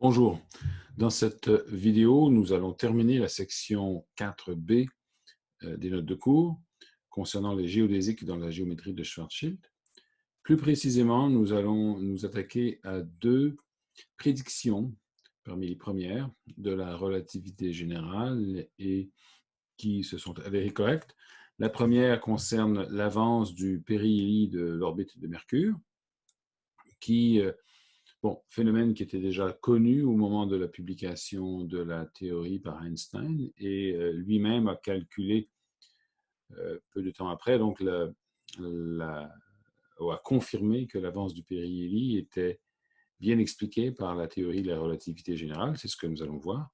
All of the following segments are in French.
Bonjour. Dans cette vidéo, nous allons terminer la section 4B des notes de cours concernant les géodésiques dans la géométrie de Schwarzschild. Plus précisément, nous allons nous attaquer à deux prédictions parmi les premières de la relativité générale et qui se sont avérées correctes. La première concerne l'avance du périhélie de l'orbite de Mercure, qui phénomène qui était déjà connu au moment de la publication de la théorie par Einstein, et lui-même a calculé peu de temps après, donc a confirmé que l'avance du périhélie était bien expliquée par la théorie de la relativité générale. C'est ce que nous allons voir.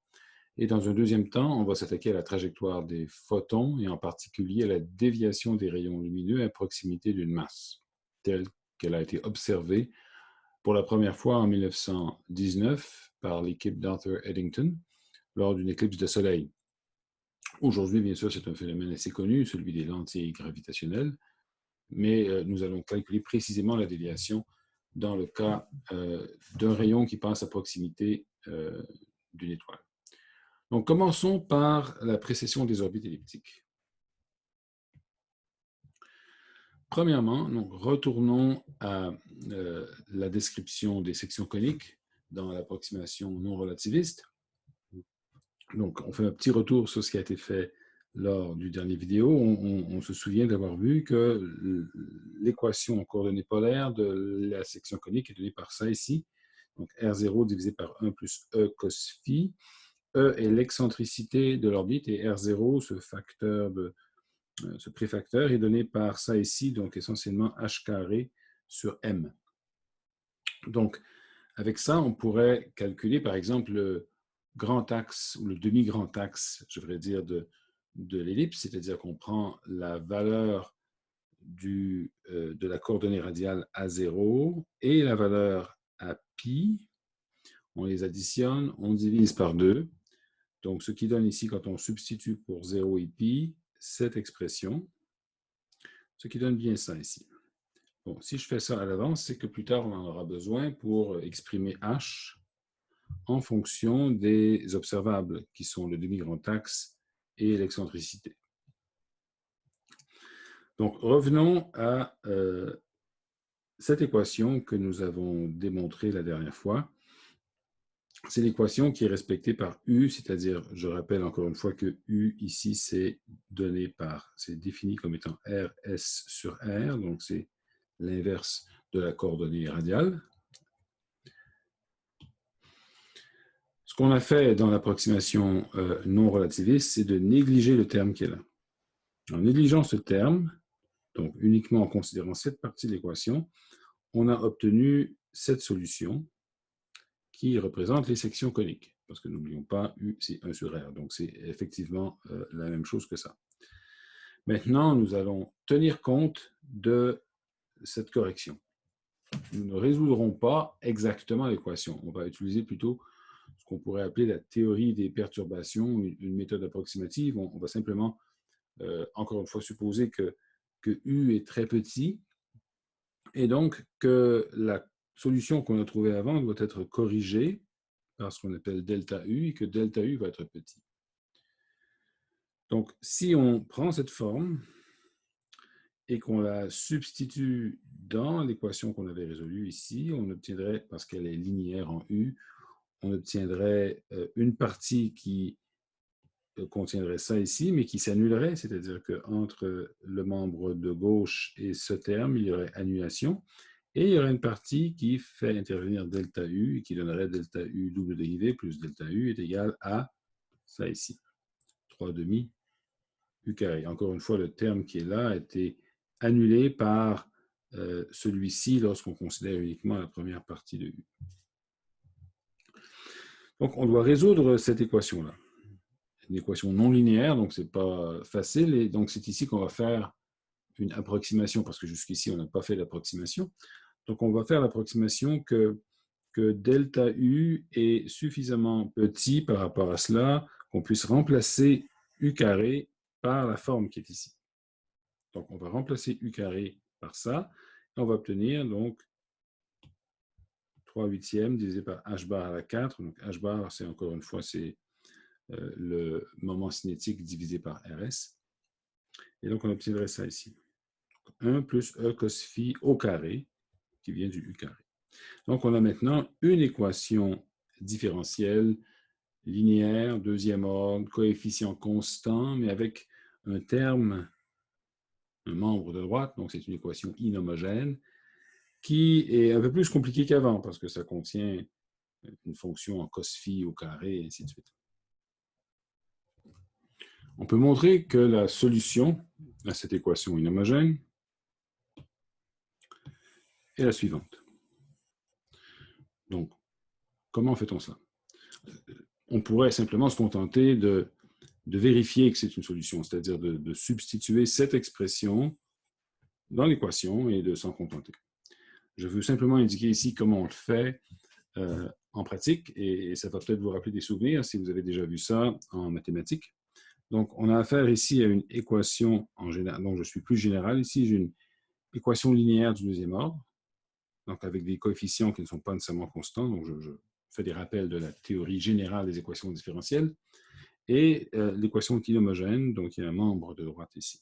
Et dans un deuxième temps, on va s'attaquer à la trajectoire des photons et en particulier à la déviation des rayons lumineux à proximité d'une masse, telle qu'elle a été observée pour la première fois en 1919 par l'équipe d'Arthur Eddington lors d'une éclipse de soleil. Aujourd'hui, bien sûr, c'est un phénomène assez connu, celui des lentilles gravitationnelles, mais nous allons calculer précisément la déviation dans le cas d'un rayon qui passe à proximité d'une étoile. Donc, commençons par la précession des orbites elliptiques. Premièrement, donc, retournons à la description des sections coniques dans l'approximation non relativiste. Donc, on fait un petit retour sur ce qui a été fait lors du dernier vidéo. On se souvient d'avoir vu que l'équation en coordonnées polaires de la section conique est donnée par ça ici. Donc, R0 divisé par 1 plus E cos phi. E est l'excentricité de l'orbite et R0, ce préfacteur, est donné par ça ici, donc essentiellement h carré sur m. Donc, avec ça, on pourrait calculer, par exemple, le grand axe ou le demi-grand axe, je devrais dire, de l'ellipse, c'est-à-dire qu'on prend la valeur de la coordonnée radiale A0 et la valeur à pi, on les additionne, on divise par 2. Donc, ce qui donne ici, quand on substitue pour 0 et pi, cette expression, ce qui donne bien ça ici. Bon, si je fais ça à l'avance, c'est que plus tard, on en aura besoin pour exprimer h en fonction des observables, qui sont le demi-grand axe et l'excentricité. Donc, revenons à cette équation que nous avons démontrée la dernière fois. C'est l'équation qui est respectée par U, c'est-à-dire, je rappelle encore une fois que U, ici, c'est défini comme étant RS sur R, donc c'est l'inverse de la coordonnée radiale. Ce qu'on a fait dans l'approximation non relativiste, c'est de négliger le terme qui est là. En négligeant ce terme, donc uniquement en considérant cette partie de l'équation, on a obtenu cette solution qui représente les sections coniques. Parce que n'oublions pas, U, c'est 1 sur R. Donc, c'est effectivement la même chose que ça. Maintenant, nous allons tenir compte de cette correction. Nous ne résoudrons pas exactement l'équation. On va utiliser plutôt ce qu'on pourrait appeler la théorie des perturbations, une méthode approximative. On va simplement, encore une fois, supposer que U est très petit et donc que la solution qu'on a trouvée avant doit être corrigée par ce qu'on appelle delta U et que delta U va être petit. Donc, si on prend cette forme et qu'on la substitue dans l'équation qu'on avait résolue ici, on obtiendrait, parce qu'elle est linéaire en U, on obtiendrait une partie qui contiendrait ça ici, mais qui s'annulerait, c'est-à-dire qu'entre le membre de gauche et ce terme, il y aurait annulation, et il y aurait une partie qui fait intervenir delta U, et qui donnerait delta U double dérivé plus delta U est égal à ça ici, 3 demi U carré. Encore une fois, le terme qui est là a été annulé par celui-ci lorsqu'on considère uniquement la première partie de U. Donc, on doit résoudre cette équation-là. Une équation non linéaire, donc ce n'est pas facile. Et donc, c'est ici qu'on va faire une approximation, parce que jusqu'ici, on n'a pas fait l'approximation. Donc, on va faire l'approximation que delta U est suffisamment petit par rapport à cela, qu'on puisse remplacer U carré par la forme qui est ici. Donc, on va remplacer U carré par ça, et on va obtenir donc 3 huitièmes divisé par h bar à la 4. Donc, h bar, c'est encore une fois, c'est le moment cinétique divisé par RS. Et donc, on obtiendrait ça ici. 1 plus E cos phi au carré, qui vient du U carré. Donc, on a maintenant une équation différentielle linéaire, deuxième ordre, coefficient constant, mais avec un terme, un membre de droite, donc c'est une équation inhomogène, qui est un peu plus compliquée qu'avant, parce que ça contient une fonction en cos phi au carré, et ainsi de suite. On peut montrer que la solution à cette équation inhomogène est la suivante. Donc, comment fait-on ça? On pourrait simplement se contenter de vérifier que c'est une solution, c'est-à-dire de substituer cette expression dans l'équation et de s'en contenter. Je veux simplement indiquer ici comment on le fait en pratique, et ça va peut-être vous rappeler des souvenirs si vous avez déjà vu ça en mathématiques. Donc, on a affaire ici à une équation en général, donc je suis plus général ici, j'ai une équation linéaire du deuxième ordre, donc avec des coefficients qui ne sont pas nécessairement constants, donc je fais des rappels de la théorie générale des équations différentielles, et l'équation est inhomogène, donc il y a un membre de droite ici.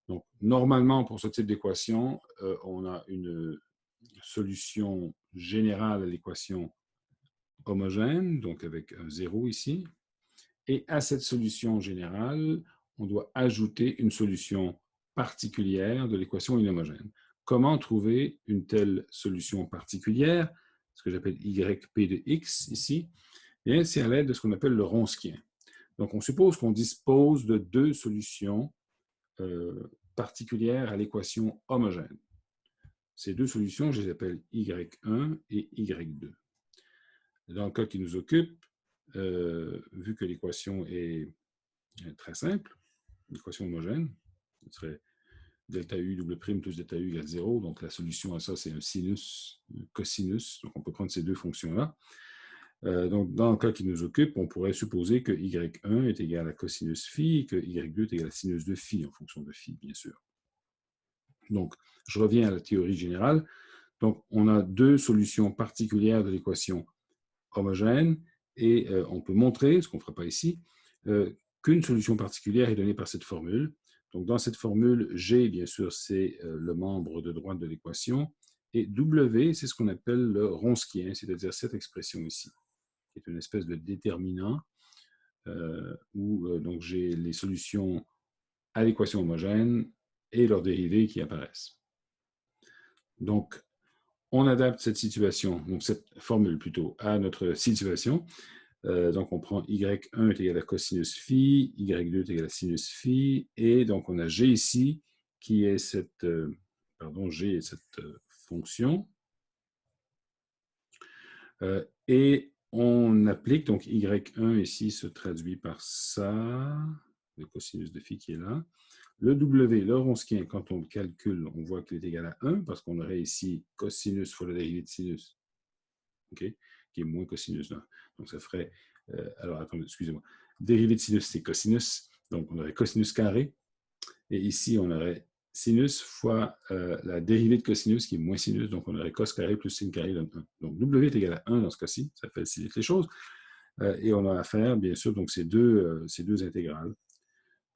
Donc, normalement, pour ce type d'équation, on a une solution générale à l'équation homogène, donc avec un 0 ici. Et à cette solution générale, on doit ajouter une solution particulière de l'équation inhomogène. Comment trouver une telle solution particulière, ce que j'appelle yp de x ici? Bien, c'est à l'aide de ce qu'on appelle le Wronskien. Donc, on suppose qu'on dispose de deux solutions particulières à l'équation homogène. Ces deux solutions, je les appelle y1 et y2. Dans le cas qui nous occupe, vu que l'équation est très simple, l'équation homogène, ce serait delta U double prime plus delta U égale 0. Donc, la solution à ça, c'est un sinus, un cosinus. Donc, on peut prendre ces deux fonctions-là. Donc, dans le cas qui nous occupe, on pourrait supposer que y1 est égal à cosinus phi et que y2 est égal à sinus de phi, en fonction de phi, bien sûr. Donc, je reviens à la théorie générale. Donc, on a deux solutions particulières de l'équation homogène et on peut montrer, ce qu'on ne fera pas ici, qu'une solution particulière est donnée par cette formule. Donc, dans cette formule, G, bien sûr, c'est le membre de droite de l'équation, et W, c'est ce qu'on appelle le Wronskien, c'est-à-dire cette expression ici, qui est une espèce de déterminant où donc j'ai les solutions à l'équation homogène et leurs dérivés qui apparaissent. Donc, on adapte cette situation, donc cette formule plutôt, à notre situation. Donc, on prend y1 est égal à cosinus phi, y2 est égal à sinus phi, et donc on a g ici, qui est cette, g est cette fonction. Et on applique, donc y1 ici se traduit par ça, le cosinus de phi qui est là. Le W, le Wronskien, quand on le calcule, on voit qu'il est égal à 1, parce qu'on aurait ici cosinus fois la dérivée de sinus, okay, qui est moins cosinus là. Donc ça ferait, alors attendez, excusez-moi, dérivée de sinus, c'est cosinus, donc on aurait cosinus carré, et ici on aurait sinus fois la dérivée de cosinus, qui est moins sinus, donc on aurait cos carré plus sin carré donne 1. Donc W est égal à 1 dans ce cas-ci, ça facilite les choses, et on a affaire, bien sûr, donc ces deux intégrales.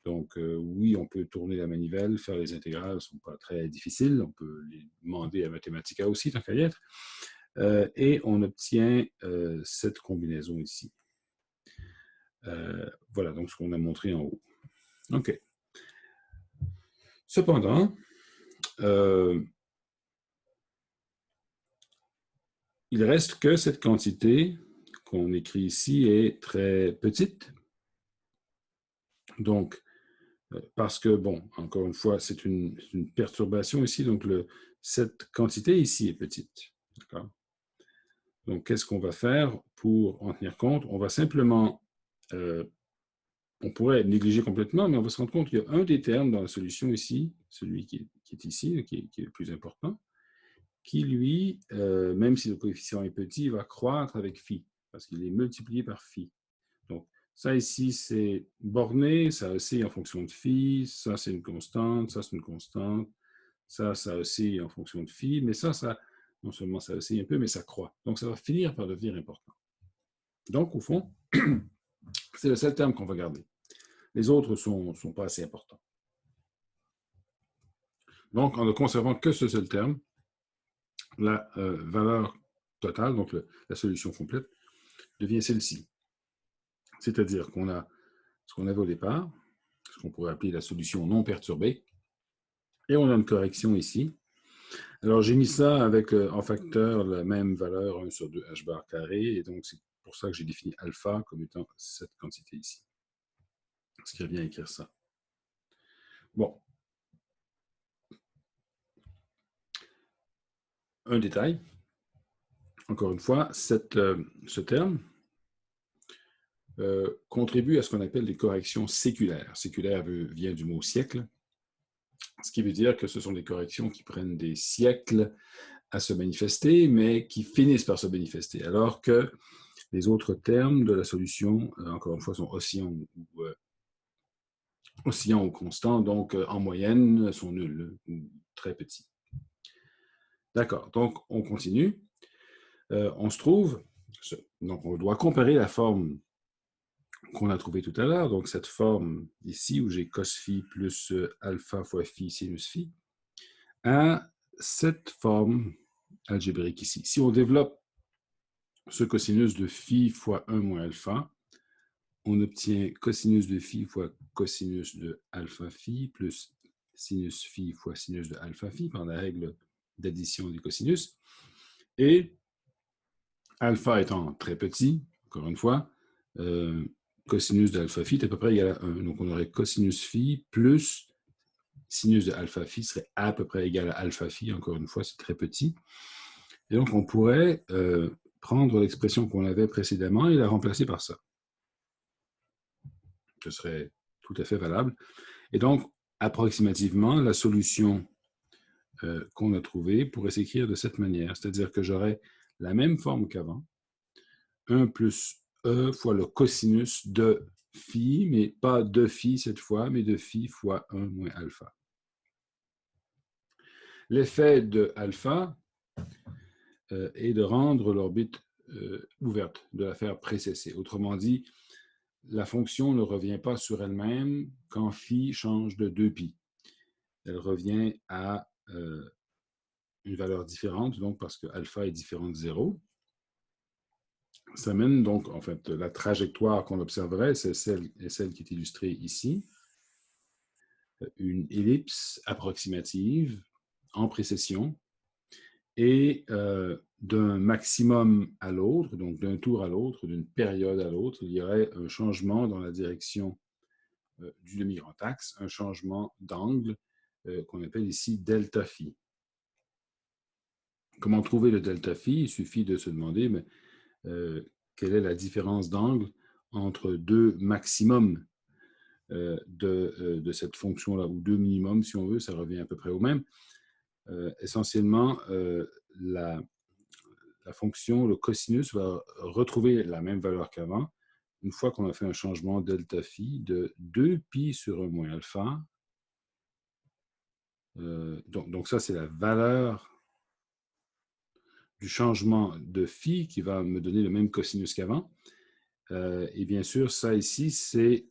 Donc, oui, on peut tourner la manivelle, faire les intégrales, elles ne sont pas très difficiles. On peut les demander à Mathematica aussi, tant qu'à y être. Et on obtient cette combinaison ici. Voilà, donc ce qu'on a montré en haut. OK. Cependant, il reste que cette quantité qu'on écrit ici est très petite. Donc, parce que, bon, encore une fois, c'est une perturbation ici, donc cette quantité ici est petite. D'accord? Donc, qu'est-ce qu'on va faire pour en tenir compte? On va simplement, on pourrait négliger complètement, mais on va se rendre compte qu'il y a un des termes dans la solution ici, celui qui est ici, qui est le plus important, qui, lui, même si le coefficient est petit, va croître avec phi, parce qu'il est multiplié par phi. Donc, ça ici, c'est borné, ça oscille en fonction de phi, ça c'est une constante, ça c'est une constante, ça oscille en fonction de phi, mais ça Non seulement ça oscille un peu, mais ça croît. Donc, ça va finir par devenir important. Donc, au fond, c'est le seul terme qu'on va garder. Les autres ne sont pas assez importants. Donc, en ne conservant que ce seul terme, la valeur totale, donc la solution complète, devient celle-ci. C'est-à-dire qu'on a ce qu'on avait au départ, ce qu'on pourrait appeler la solution non perturbée, et on a une correction ici. Alors, j'ai mis ça avec en facteur la même valeur 1 sur 2 h bar carré, et donc c'est pour ça que j'ai défini alpha comme étant cette quantité ici. Ce qui revient à écrire ça. Bon. Un détail. Encore une fois, ce terme contribue à ce qu'on appelle des corrections séculaires. Séculaire vient du mot siècle, ce qui veut dire que ce sont des corrections qui prennent des siècles à se manifester, mais qui finissent par se manifester, alors que les autres termes de la solution, encore une fois, sont oscillants ou constants, donc en moyenne, sont nuls ou très petits. D'accord, donc on continue. On se trouve, donc on doit comparer la forme qu'on a trouvée tout à l'heure, donc cette forme ici où j'ai cos phi plus alpha fois phi sinus phi, à cette forme algébrique ici. Si on développe ce cosinus de phi fois 1 moins alpha, on obtient cosinus de phi fois cosinus de alpha phi plus sinus phi fois sinus de alpha phi par la règle d'addition des cosinus. Et alpha étant très petit, encore une fois, cosinus de alpha phi est à peu près égal à 1. Donc on aurait cosinus phi plus sinus de alpha phi serait à peu près égal à alpha phi. Encore une fois, c'est très petit. Et donc on pourrait prendre l'expression qu'on avait précédemment et la remplacer par ça. Ce serait tout à fait valable. Et donc, approximativement, la solution qu'on a trouvée pourrait s'écrire de cette manière. C'est-à-dire que j'aurais la même forme qu'avant, 1 plus e fois le cosinus de phi, mais pas de phi cette fois, mais de phi fois 1 moins alpha. L'effet de alpha est de rendre l'orbite ouverte, de la faire précesser. Autrement dit, la fonction ne revient pas sur elle-même quand phi change de 2pi. Elle revient à une valeur différente, donc parce que alpha est différent de 0. Ça mène donc, en fait, la trajectoire qu'on observerait, c'est celle qui est illustrée ici. Une ellipse approximative en précession et d'un maximum à l'autre, donc d'un tour à l'autre, d'une période à l'autre, il y aurait un changement dans la direction du demi-grand axe, un changement d'angle qu'on appelle ici delta phi. Comment trouver le delta phi? Il suffit de se demander mais, quelle est la différence d'angle entre deux maximums de cette fonction-là, ou deux minimums, si on veut, ça revient à peu près au même. Essentiellement, la fonction, le cosinus, va retrouver la même valeur qu'avant, une fois qu'on a fait un changement delta phi de 2pi sur 1 moins alpha. Donc ça, c'est la valeur du changement de phi qui va me donner le même cosinus qu'avant. Et bien sûr, ça ici, c'est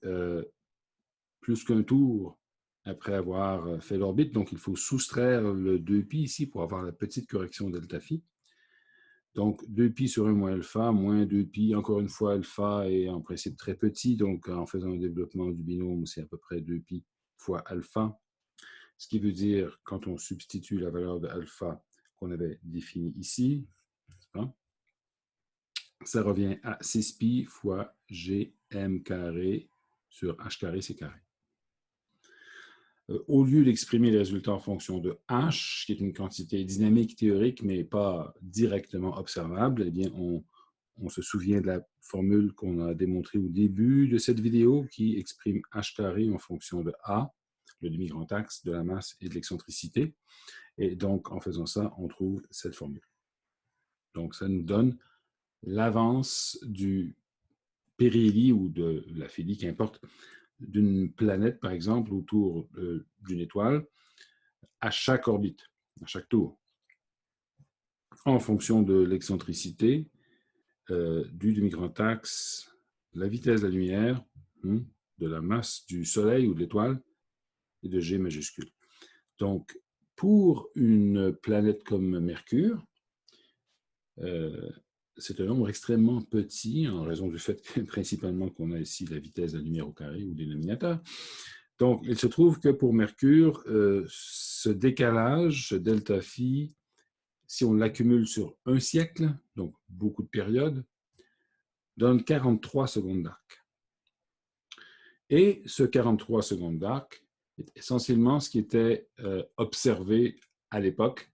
plus qu'un tour après avoir fait l'orbite. Donc, il faut soustraire le 2pi ici pour avoir la petite correction delta phi. Donc, 2pi sur 1 moins alpha, moins 2pi, encore une fois, alpha est en principe très petit. Donc, en faisant un développement du binôme, c'est à peu près 2pi fois alpha. Ce qui veut dire, quand on substitue la valeur de alpha qu'on avait définie ici, ça revient à 6pi fois gm carré sur h carré, c'est carré. Au lieu d'exprimer les résultats en fonction de h, qui est une quantité dynamique théorique, mais pas directement observable, eh bien, on se souvient de la formule qu'on a démontrée au début de cette vidéo, qui exprime h carré en fonction de a, le demi-grand axe, de la masse et de l'excentricité. Et donc, en faisant ça, on trouve cette formule. Donc, ça nous donne l'avance du périhélie ou de la phélie, qu'importe, d'une planète, par exemple, autour d'une étoile, à chaque orbite, à chaque tour. en fonction de l'excentricité, du demi-grand axe, la vitesse de la lumière, de la masse du Soleil ou de l'étoile, et de G majuscule. Donc, pour une planète comme Mercure, c'est un nombre extrêmement petit en raison du fait principalement qu'on a ici la vitesse de la lumière au carré ou dénominateur. Donc, il se trouve que pour Mercure, ce décalage, ce delta phi, si on l'accumule sur un siècle, donc beaucoup de périodes, donne 43 secondes d'arc. Et ce 43 secondes d'arc est essentiellement ce qui était observé à l'époque.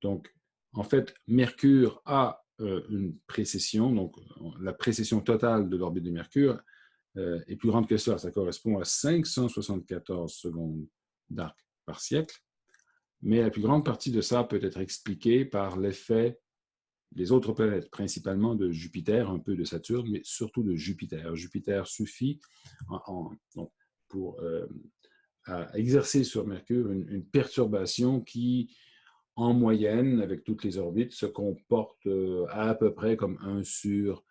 Donc, en fait, Mercure a une précession, donc la précession totale de l'orbite de Mercure est plus grande que ça. Ça correspond à 574 secondes d'arc par siècle. Mais la plus grande partie de ça peut être expliquée par l'effet des autres planètes, principalement de Jupiter, un peu de Saturne, mais surtout de Jupiter. Jupiter suffit pour à exercer sur Mercure une perturbation qui, en moyenne, avec toutes les orbites, se comporte à peu près comme 1 sur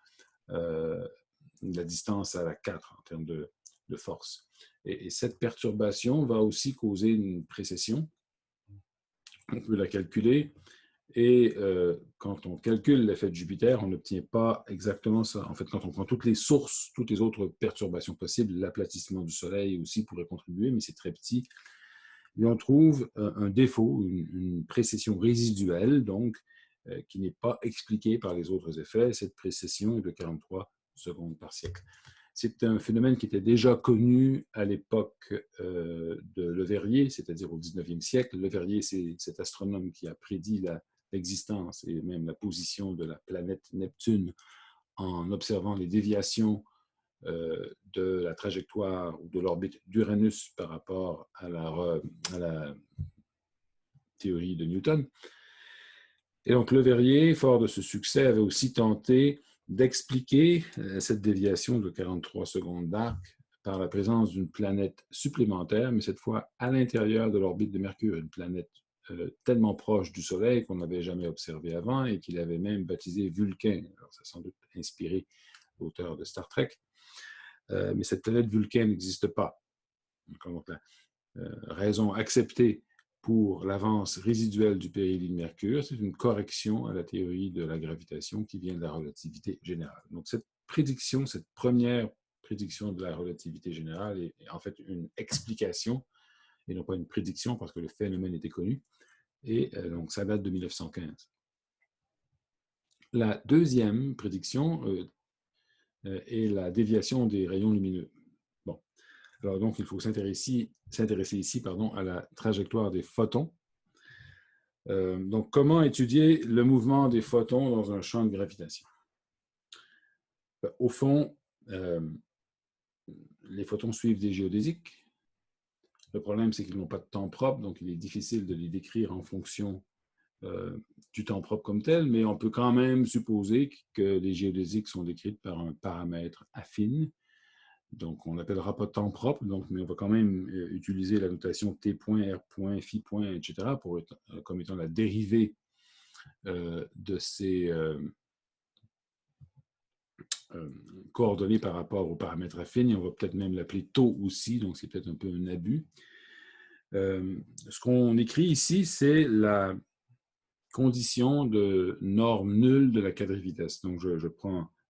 la distance à la 4 en termes de force. Et cette perturbation va aussi causer une précession. On peut la calculer. Et quand on calcule l'effet de Jupiter, on n'obtient pas exactement ça. En fait, quand on prend toutes les sources, toutes les autres perturbations possibles, l'aplatissement du Soleil aussi pourrait contribuer, mais c'est très petit. Et on trouve un défaut, une précession résiduelle, donc, qui n'est pas expliquée par les autres effets. Cette précession est de 43 secondes par siècle. C'est un phénomène qui était déjà connu à l'époque de Le Verrier, c'est-à-dire au 19e siècle. Le Verrier, c'est cet astronome qui a prédit l'existence et même la position de la planète Neptune en observant les déviations de la trajectoire ou de l'orbite d'Uranus par rapport à la théorie de Newton. Et donc, Le Verrier, fort de ce succès, avait aussi tenté d'expliquer cette déviation de 43 secondes d'arc par la présence d'une planète supplémentaire, mais cette fois à l'intérieur de l'orbite de Mercure, une planète tellement proche du Soleil qu'on n'avait jamais observé avant et qu'il avait même baptisé Vulcain. Alors, ça a sans doute inspiré l'auteur de Star Trek. Mais cette planète Vulcain n'existe pas. Donc, la raison acceptée pour l'avance résiduelle du périhélie de Mercure, c'est une correction à la théorie de la gravitation qui vient de la relativité générale. Donc, cette prédiction, cette première prédiction de la relativité générale est en fait une explication et non pas une prédiction parce que le phénomène était connu. Et donc, ça date de 1915. La deuxième prédiction est la déviation des rayons lumineux. Bon. Alors, donc, il faut s'intéresser ici à la trajectoire des photons. Donc, comment étudier le mouvement des photons dans un champ de gravitation? Au fond, les photons suivent des géodésiques. Le problème, c'est qu'ils n'ont pas de temps propre, donc il est difficile de les décrire en fonction du temps propre comme tel, mais on peut quand même supposer que les géodésiques sont décrites par un paramètre affine. Donc, on n'appellera pas temps propre, donc, mais on va quand même utiliser la notation T point, R point, Phi point, etc. Comme étant la dérivée de ces coordonnées par rapport au paramètre affine. Et on va peut-être même l'appeler taux aussi, donc c'est peut-être un peu un abus. Ce qu'on écrit ici, c'est la condition de norme nulle de la quadrivitesse. Donc, je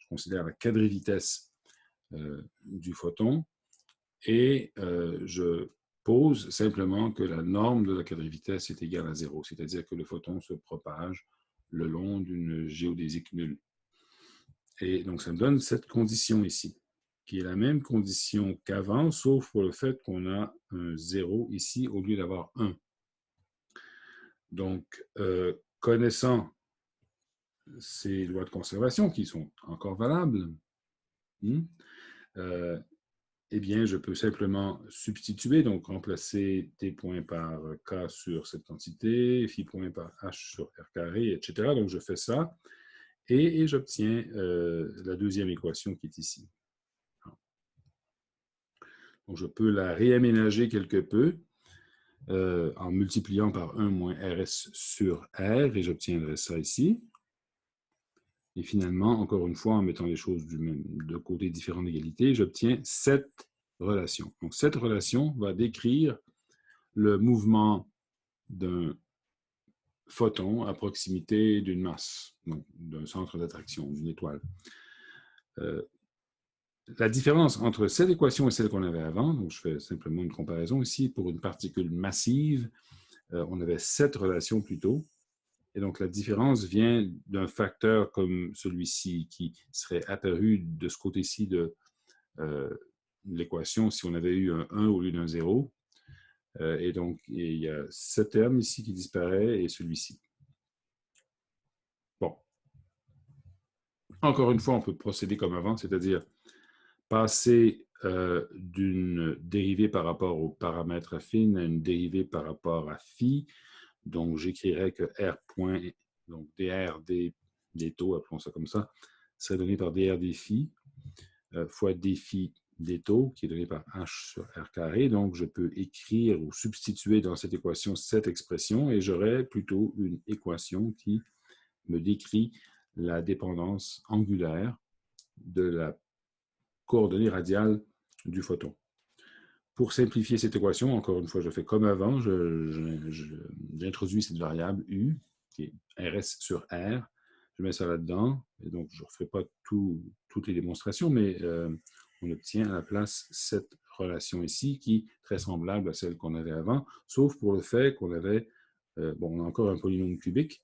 considère la quadrivitesse du photon et je pose simplement que la norme de la quadrivitesse est égale à 0, c'est-à-dire que le photon se propage le long d'une géodésique nulle. Et donc, ça me donne cette condition ici, qui est la même condition qu'avant, sauf pour le fait qu'on a un 0 ici au lieu d'avoir 1. Donc, connaissant ces lois de conservation qui sont encore valables, eh bien, je peux simplement substituer, donc remplacer T point par K sur cette quantité, Phi point par H sur R carré, etc. Donc, je fais ça et j'obtiens la deuxième équation qui est ici. Donc, je peux la réaménager quelque peu. en multipliant par 1 moins RS sur R, et j'obtiendrai ça ici. Et finalement, encore une fois, en mettant les choses de côté différents d'égalité, j'obtiens cette relation. Donc, cette relation va décrire le mouvement d'un photon à proximité d'une masse, donc d'un centre d'attraction, d'une étoile. La différence entre cette équation et celle qu'on avait avant, donc je fais simplement une comparaison ici, pour une particule massive, on avait cette relation plutôt, et donc la différence vient d'un facteur comme celui-ci qui serait apparu de ce côté-ci de l'équation si on avait eu un 1 au lieu d'un 0, et donc il y a ce terme ici qui disparaît et celui-ci. Bon. Encore une fois, on peut procéder comme avant, c'est-à-dire passer d'une dérivée par rapport au paramètre affine à une dérivée par rapport à phi. Donc, j'écrirais que R point, donc dr des taux, appelons ça comme ça, serait donné par dr des phi fois d phi des taux, qui est donné par h sur r carré. Donc, je peux écrire ou substituer dans cette équation cette expression et j'aurai plutôt une équation qui me décrit la dépendance angulaire de la coordonnée radiale du photon. Pour simplifier cette équation, encore une fois, je fais comme avant, j'introduis cette variable U, qui est RS sur R, je mets ça là-dedans, et donc je ne referai pas toutes les démonstrations, mais on obtient à la place cette relation ici, qui est très semblable à celle qu'on avait avant, sauf pour le fait qu'on avait, bon, on a encore un polynôme cubique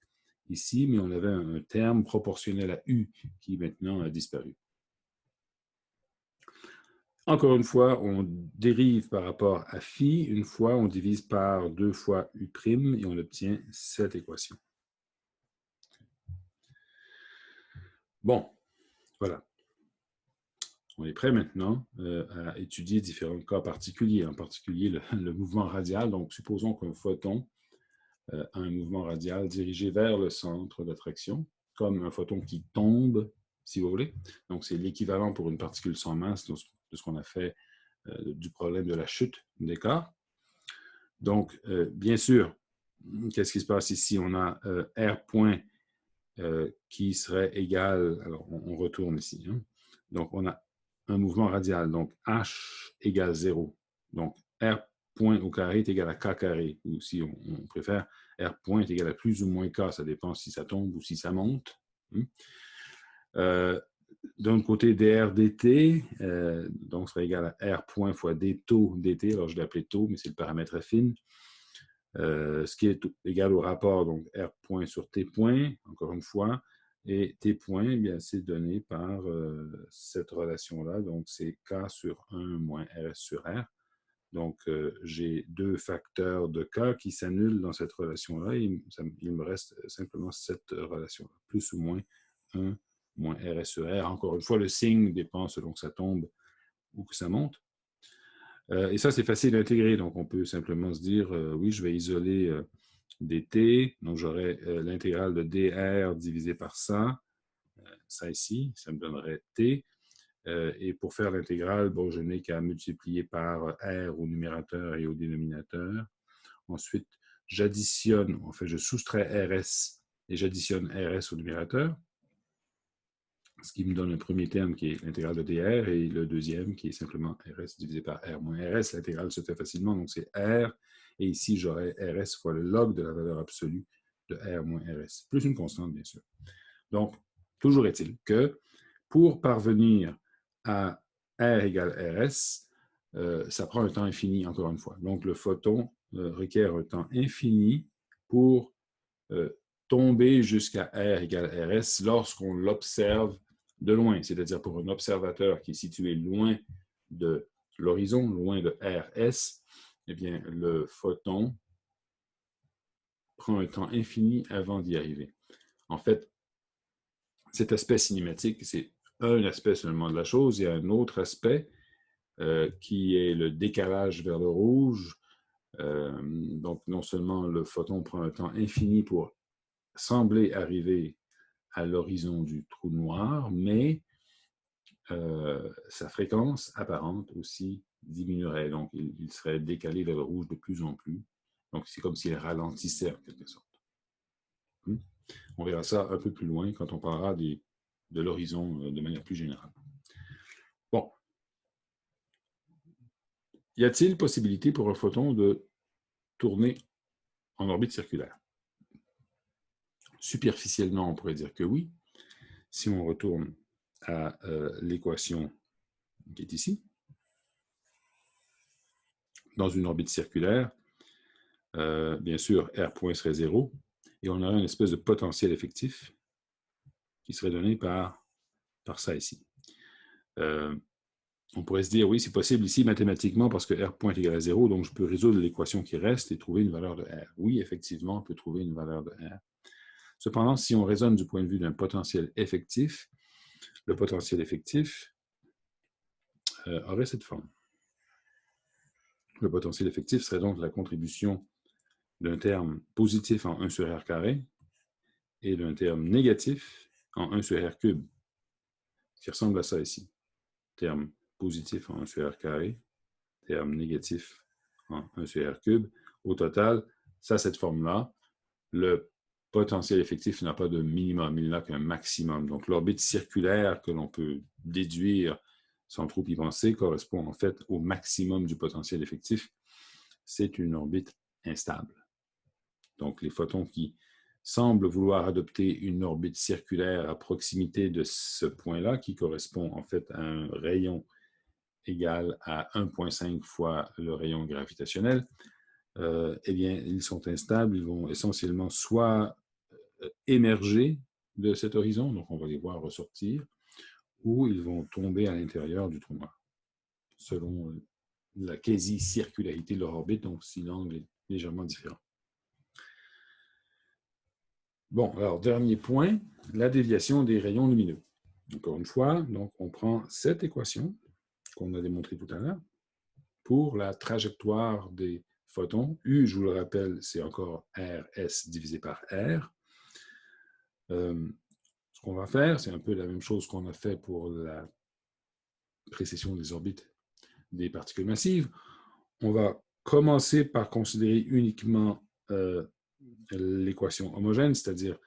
ici, mais on avait un terme proportionnel à U, qui maintenant a disparu. Encore une fois, on dérive par rapport à phi. Une fois, on divise par 2 fois U' et on obtient cette équation. Bon, voilà. On est prêt maintenant à étudier différents cas particuliers, en particulier le mouvement radial. Donc, supposons qu'un photon a un mouvement radial dirigé vers le centre d'attraction, comme un photon qui tombe, si vous voulez. Donc, c'est l'équivalent pour une particule sans masse de ce qu'on a fait du problème de la chute des cas. Donc, bien sûr, qu'est-ce qui se passe ici? On a R point qui serait égal, alors on retourne ici, hein? Donc on a un mouvement radial, donc H égale 0. Donc R point au carré est égal à K carré, ou si on préfère, R point est égal à plus ou moins K, ça dépend si ça tombe ou si ça monte. D'un côté, dr dt, donc serait égal à R point fois d taux dt, alors je l'ai appelé taux, mais c'est le paramètre affine. Ce qui est égal au rapport, donc R point sur T point, encore une fois, et T point, eh bien, c'est donné par cette relation-là, donc c'est K sur 1 moins RS sur R. Donc, j'ai deux facteurs de K qui s'annulent dans cette relation-là, et il me reste simplement cette relation-là, plus ou moins 1 moins RS sur R. Encore une fois, le signe dépend selon que ça tombe ou que ça monte. Et ça, c'est facile à intégrer. Donc, on peut simplement se dire, oui, je vais isoler dt. Donc, j'aurai l'intégrale de dr divisé par ça ici, ça me donnerait t. Et pour faire l'intégrale, bon, je n'ai qu'à multiplier par r au numérateur et au dénominateur. Ensuite, j'additionne, en fait, je soustrais rs et j'additionne rs au numérateur, ce qui me donne un premier terme qui est l'intégrale de dr et le deuxième qui est simplement rs divisé par r moins rs. L'intégrale se fait facilement, donc c'est r. Et ici, j'aurai rs fois le log de la valeur absolue de r moins rs, plus une constante, bien sûr. Donc, toujours est-il que pour parvenir à r égale rs, ça prend un temps infini, encore une fois. Donc, le photon requiert un temps infini pour tomber jusqu'à r égale rs lorsqu'on l'observe de loin, c'est-à-dire pour un observateur qui est situé loin de l'horizon, loin de rs, eh bien, le photon prend un temps infini avant d'y arriver. En fait, cet aspect cinématique, c'est un aspect seulement de la chose. Il y a un autre aspect qui est le décalage vers le rouge. Donc, non seulement le photon prend un temps infini pour sembler arriver à l'horizon du trou noir, mais sa fréquence apparente aussi diminuerait. Donc, il serait décalé vers le rouge de plus en plus. Donc, c'est comme si elle ralentissait en quelque sorte. On verra ça un peu plus loin quand on parlera de l'horizon de manière plus générale. Bon. Y a-t-il possibilité pour un photon de tourner en orbite circulaire? Superficiellement, on pourrait dire que oui. Si on retourne à l'équation qui est ici, dans une orbite circulaire, bien sûr, R point serait 0, et on aurait une espèce de potentiel effectif qui serait donné par ça ici. On pourrait se dire, oui, c'est possible ici mathématiquement parce que R point est égal à 0, donc je peux résoudre l'équation qui reste et trouver une valeur de R. Oui, effectivement, on peut trouver une valeur de R. Cependant, si on raisonne du point de vue d'un potentiel effectif, le potentiel effectif aurait cette forme. Le potentiel effectif serait donc la contribution d'un terme positif en 1 sur R carré et d'un terme négatif en 1 sur R cube, qui ressemble à ça ici. Terme positif en 1 sur R carré, terme négatif en 1 sur R cube. Au total, ça a cette forme-là. Le potentiel effectif n'a pas de minimum, il n'a qu'un maximum. Donc, l'orbite circulaire que l'on peut déduire sans trop y penser correspond en fait au maximum du potentiel effectif. C'est une orbite instable. Donc, les photons qui semblent vouloir adopter une orbite circulaire à proximité de ce point-là, qui correspond en fait à un rayon égal à 1,5 fois le rayon gravitationnel, eh bien, ils sont instables, ils vont essentiellement soit émerger de cet horizon, donc on va les voir ressortir, ou ils vont tomber à l'intérieur du trou noir, selon la quasi-circularité de leur orbite, donc si l'angle est légèrement différent. Bon, alors, dernier point, la déviation des rayons lumineux. Encore une fois, donc, on prend cette équation qu'on a démontrée tout à l'heure pour la trajectoire des photons. U, je vous le rappelle, c'est encore RS divisé par R. Ce qu'on va faire, c'est un peu la même chose qu'on a fait pour la précession des orbites des particules massives. On va commencer par considérer uniquement l'équation homogène, c'est-à-dire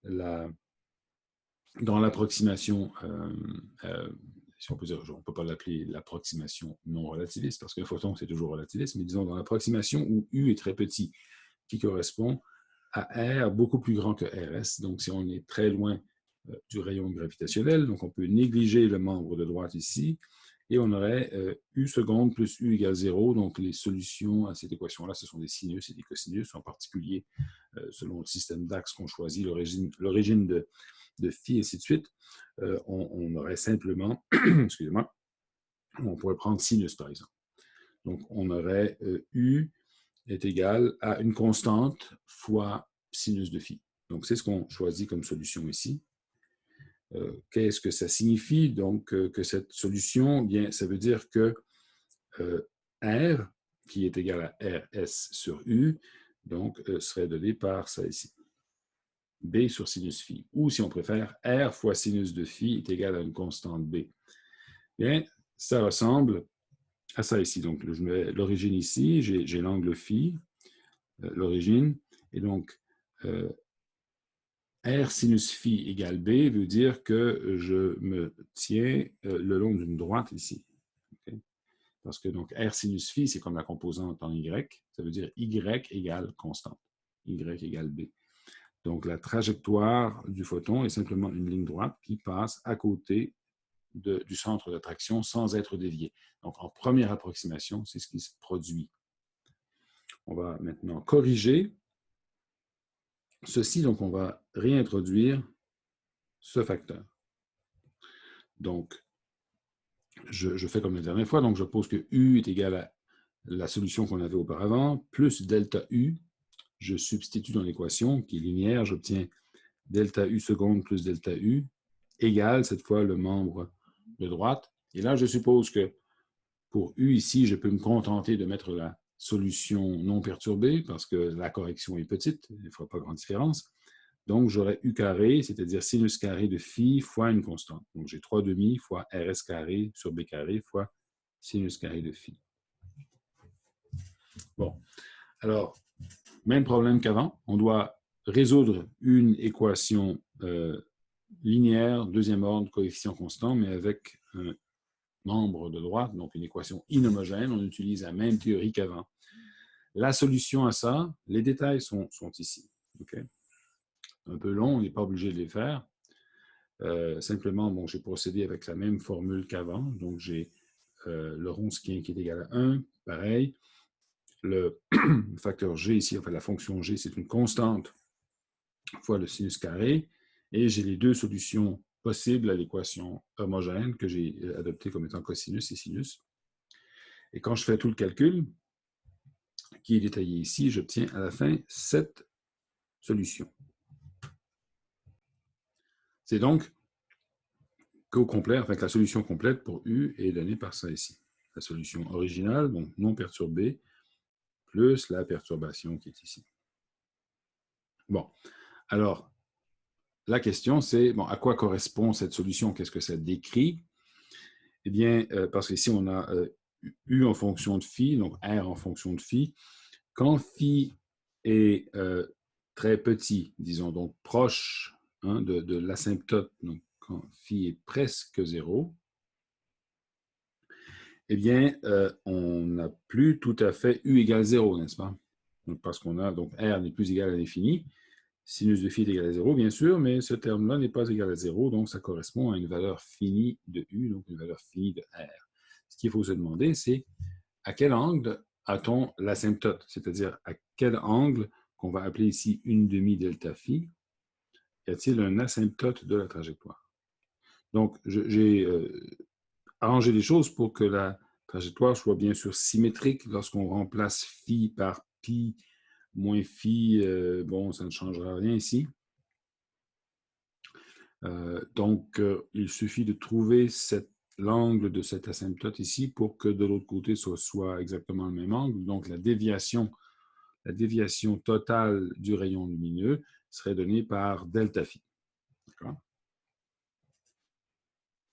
dans l'approximation, si on peut dire, on ne peut pas l'appeler l'approximation non relativiste, parce qu'un photon, c'est toujours relativiste, mais disons dans l'approximation où U est très petit, qui correspond à R beaucoup plus grand que RS. Donc, si on est très loin du rayon gravitationnel, donc on peut négliger le membre de droite ici, et on aurait U seconde plus U égale 0. Donc, les solutions à cette équation-là, ce sont des sinus et des cosinus, en particulier selon le système d'axe qu'on choisit, l'origine de phi, et ainsi de suite. On aurait simplement, excusez-moi, on pourrait prendre sinus, par exemple. Donc, on aurait U est égal à une constante fois sinus de phi. Donc, c'est ce qu'on choisit comme solution ici. Qu'est-ce que ça signifie? Donc, que cette solution, bien, ça veut dire que R, qui est égal à RS sur U, donc, serait donné par ça ici. B sur sinus phi. Ou, si on préfère, R fois sinus de phi est égal à une constante B. Bien, ça ressemble à ça ici. Donc, je mets l'origine ici, j'ai l'angle phi, l'origine, et donc, R sinus phi égale B veut dire que je me tiens le long d'une droite ici. Okay? Parce que donc R sinus phi, c'est comme la composante en Y, ça veut dire Y égale constante. Y égale B. Donc la trajectoire du photon est simplement une ligne droite qui passe à côté du centre d'attraction sans être déviée. Donc en première approximation, c'est ce qui se produit. On va maintenant corriger ceci, donc on va réintroduire ce facteur. Donc, je fais comme la dernière fois, donc je pose que U est égal à la solution qu'on avait auparavant, plus delta U. Je substitue dans l'équation qui est linéaire, j'obtiens delta U seconde plus delta U égale cette fois le membre de droite. Et là, je suppose que pour U ici, je peux me contenter de mettre la solution non perturbée parce que la correction est petite, il ne fera pas grande différence. Donc, j'aurai U carré, c'est-à-dire sinus carré de phi fois une constante. Donc, j'ai 3 demi fois RS carré sur B carré fois sinus carré de phi. Bon, alors, même problème qu'avant. On doit résoudre une équation linéaire, deuxième ordre, coefficient constant, mais avec un nombre de droite, donc une équation inhomogène. On utilise la même théorie qu'avant. La solution à ça, les détails sont ici. Okay? Un peu long, on n'est pas obligé de les faire. Simplement, bon, j'ai procédé avec la même formule qu'avant. Donc, j'ai le Wronskien qui est égal à 1, pareil. Le facteur g ici, enfin la fonction g, c'est une constante fois le sinus carré. Et j'ai les deux solutions possibles à l'équation homogène que j'ai adoptée comme étant cosinus et sinus. Et quand je fais tout le calcul, qui est détaillé ici, j'obtiens à la fin cette solution. C'est donc qu'au complet, enfin que la solution complète pour U est donnée par ça ici. La solution originale, donc non perturbée, plus la perturbation qui est ici. Bon, alors, la question c'est, bon, à quoi correspond cette solution? Qu'est-ce que ça décrit? Eh bien, parce qu'ici, on a U en fonction de phi, donc R en fonction de phi. Quand phi est très petit, disons, donc proche hein, de l'asymptote, donc quand phi est presque 0, eh bien, on n'a plus tout à fait U égale 0, n'est-ce pas? Donc, parce qu'on a, donc R n'est plus égal à l'infini. Sinus de phi est égal à 0, bien sûr, mais ce terme-là n'est pas égal à 0, donc ça correspond à une valeur finie de U, donc une valeur finie de R. Ce qu'il faut se demander, c'est à quel angle a-t-on l'asymptote, c'est-à-dire à quel angle, qu'on va appeler ici une demi-delta phi, y a-t-il un asymptote de la trajectoire? Donc, j'ai arrangé les choses pour que la trajectoire soit bien sûr symétrique lorsqu'on remplace phi par pi moins phi, bon, ça ne changera rien ici. Donc, il suffit de trouver l'angle de cet asymptote ici pour que de l'autre côté, ce soit exactement le même angle. Donc, la déviation totale du rayon lumineux serait donnée par delta phi.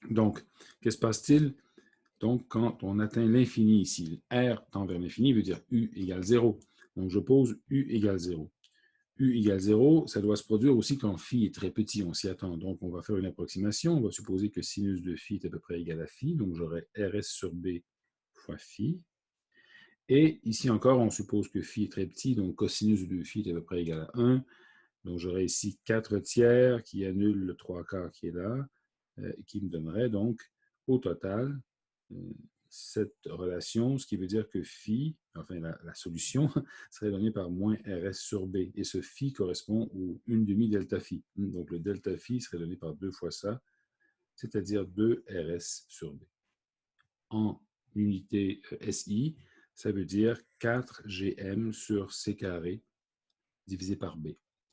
Donc, qu'est-ce qui se passe-t-il? Donc, quand on atteint l'infini ici, R tend vers l'infini veut dire U égale 0. Donc, je pose U égale 0. U égale 0, ça doit se produire aussi quand phi est très petit, on s'y attend. Donc, on va faire une approximation. On va supposer que sinus de phi est à peu près égal à phi. Donc, j'aurai RS sur B fois phi. Et ici encore, on suppose que phi est très petit. Donc, cosinus de phi est à peu près égal à 1. Donc, j'aurai ici 4 tiers qui annule le 3 quarts qui est là, qui me donnerait donc au total cette relation, ce qui veut dire que phi, enfin la solution, serait donnée par moins RS sur B. Et ce phi correspond au 1 demi delta phi. Donc le delta phi serait donné par 2 fois ça, c'est-à-dire 2 RS sur B. En unité SI, ça veut dire 4 GM sur C carré divisé par B.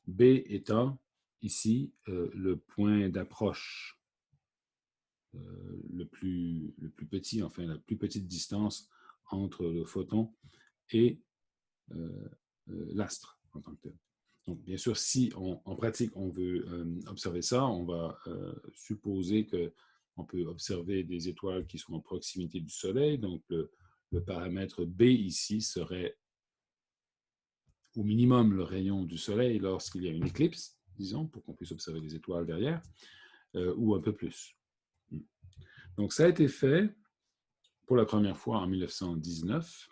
B étant ici le point d'approche le plus petit, enfin la plus petite distance entre le photon et l'astre en tant que tel. Donc, bien sûr, si en pratique on veut observer ça, on va supposer qu'on peut observer des étoiles qui sont en proximité du Soleil. Donc, le paramètre B ici serait au minimum le rayon du Soleil lorsqu'il y a une éclipse, disons, pour qu'on puisse observer des étoiles derrière, ou un peu plus. Donc, ça a été fait pour la première fois en 1919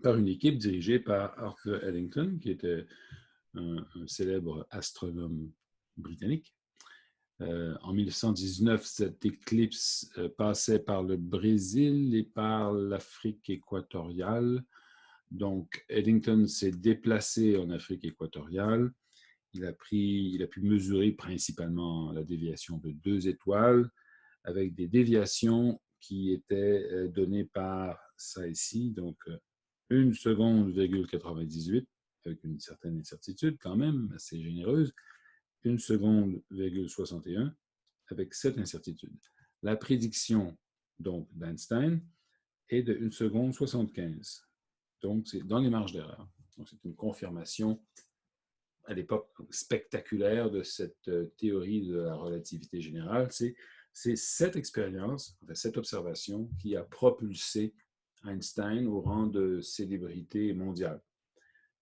par une équipe dirigée par Arthur Eddington, qui était un célèbre astronome britannique. En 1919, cette éclipse passait par le Brésil et par l'Afrique équatoriale. Donc, Eddington s'est déplacé en Afrique équatoriale. Il a pu mesurer principalement la déviation de 2 étoiles avec des déviations qui étaient données par ça ici, donc 1 seconde, 98, avec une certaine incertitude quand même, assez généreuse, 1 seconde, 61, avec cette incertitude. La prédiction donc d'Einstein est de 1 seconde 75. Donc, c'est dans les marges d'erreur. Donc, c'est une confirmation à l'époque spectaculaire de cette théorie de la relativité générale. C'est cette expérience, enfin, cette observation qui a propulsé Einstein au rang de célébrité mondiale.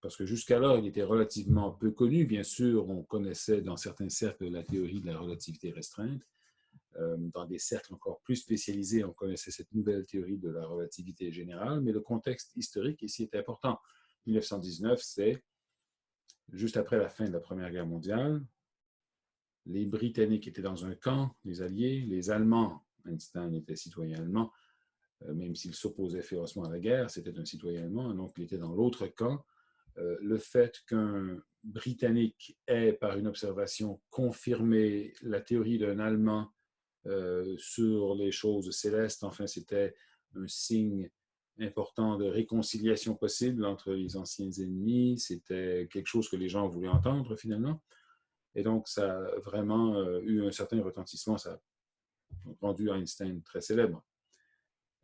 parce que jusqu'alors, il était relativement peu connu. Bien sûr, on connaissait dans certains cercles la théorie de la relativité restreinte. Dans des cercles encore plus spécialisés, on connaissait cette nouvelle théorie de la relativité générale, mais le contexte historique ici est important. 1919, c'est juste après la fin de la Première Guerre mondiale. Les Britanniques étaient dans un camp, les Alliés, les Allemands, Einstein était citoyen allemand, même s'il s'opposait férocement à la guerre, c'était un citoyen allemand, donc il était dans l'autre camp. Le fait qu'un Britannique ait, par une observation, confirmé la théorie d'un Allemand sur les choses célestes, enfin, c'était un signe important de réconciliation possible entre les anciens ennemis, c'était quelque chose que les gens voulaient entendre finalement. Et donc, ça a vraiment eu un certain retentissement, ça a rendu Einstein très célèbre.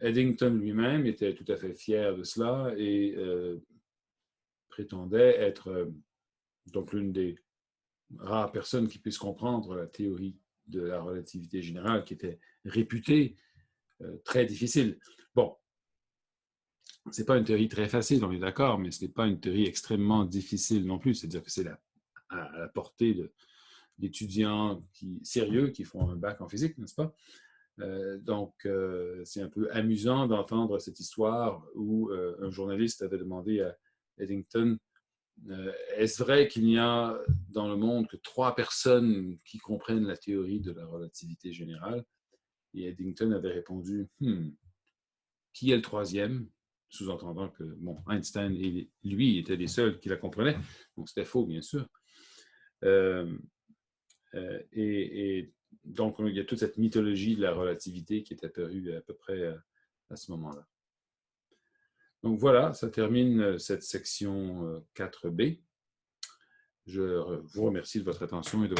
Eddington lui-même était tout à fait fier de cela et prétendait être donc l'une des rares personnes qui puissent comprendre la théorie de la relativité générale qui était réputée très difficile. Bon, ce n'est pas une théorie très facile, on est d'accord, mais ce n'est pas une théorie extrêmement difficile non plus, c'est-à-dire que c'est à la portée d'étudiants sérieux qui font un bac en physique, n'est-ce pas? Donc, c'est un peu amusant d'entendre cette histoire où un journaliste avait demandé à Eddington est-ce vrai qu'il n'y a dans le monde que 3 personnes qui comprennent la théorie de la relativité générale? Et Eddington avait répondu qui est le troisième? Sous-entendant que bon, Einstein et lui étaient les seuls qui la comprenaient. Donc, c'était faux, bien sûr. Et donc, il y a toute cette mythologie de la relativité qui est apparue à peu près à ce moment-là. Donc voilà, ça termine cette section 4B. Je vous remercie de votre attention et de